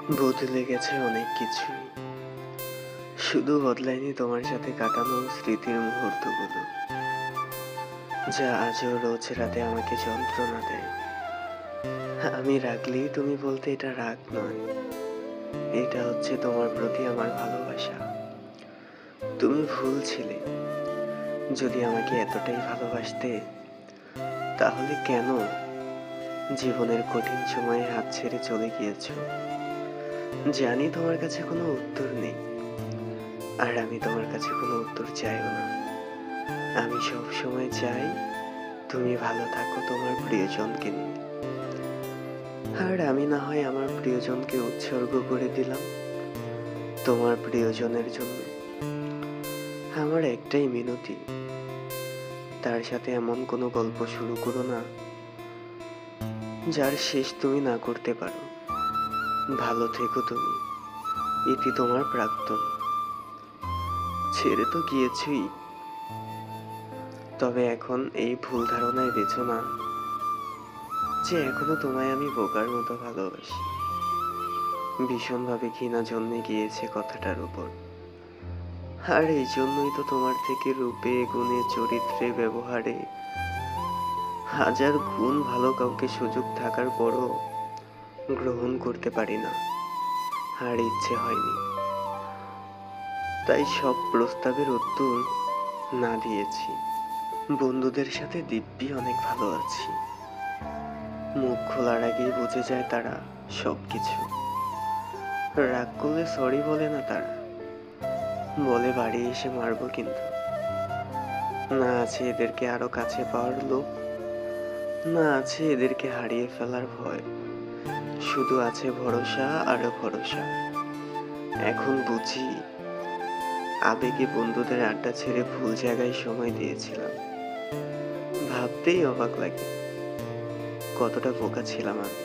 বদলে গেছে অনেক কিছুই, শুধু বদলায়নি তোমার সাথে কাটানো স্মৃতির মুহূর্তগুলো, যা আজও রোজ রাতে আমাকে যন্ত্রণা দেয়। আমি রাগলেই তুমি বলতে এটা রাগ নয়, এটা হচ্ছে তোমার প্রতি আমার ভালোবাসা। তুমি ভুল ছিলে। যদি আমাকে এতটাই ভালোবাসতে, তাহলে কেন জীবনের কঠিন সময়ে হাত ছেড়ে চলে গিয়েছো? জানি তোমার কাছে কোনো উত্তর নেই, আর আমি তোমার কাছে কোনো উত্তর চাইও না। আমি সব সময় চাই তুমি ভালো থাকো তোমার প্রিয়জনকে নিয়ে। আর আমি না হয় আমার প্রিয়জনকে উৎসর্গ করে দিলাম তোমার প্রিয়জনের জন্য। আমার একটাই মিনতি, তার সাথে এমন কোনো গল্প শুরু করো না যার শেষ তুমি না করতে পারো। ভালো থেকো তুমি, এটি তোমার প্রাক্তন। ছেড়ে তো গিয়েছই, তবে এখন এই ভুল ধারণায় বেছো না যে এখনো তোমায় আমি বোকার মতো ভালোবাসি। ভীষণভাবে ঘৃণা জন্মে গিয়েছে কথাটার উপর। আর এই জন্যই তো তোমার থেকে রূপে গুণে চরিত্রে ব্যবহারে হাজার গুণ ভালো কাউকে সুযোগ থাকার পরও গ্রহণ করতে পারি না, আর ইচ্ছে হয়নি। তাই সব প্রস্তাবের উত্তর না দিয়েছি। বন্ধুদের সাথে দিব্যি অনেক ভালো আছি, মুখ খোলার আগেই বুঝে যায় তারা সবকিছু। রাগ করলে সরি বলে না তারা, বলে বাড়ি এসে মারবো। কিন্তু না আছে এদেরকে আরো কাছে পাওয়ার লোভ, না আছে এদেরকে হারিয়ে ফেলার ভয়, শুধু আছে ভরসা আর ভরসা। এখন বুঝি আবেগে বন্ধুদের আড্ডা ছেড়ে ভুল জায়গায় সময় দিয়েছিলাম। ভাবতেই অবাক লাগে কতটা বোকা ছিলাম আমি।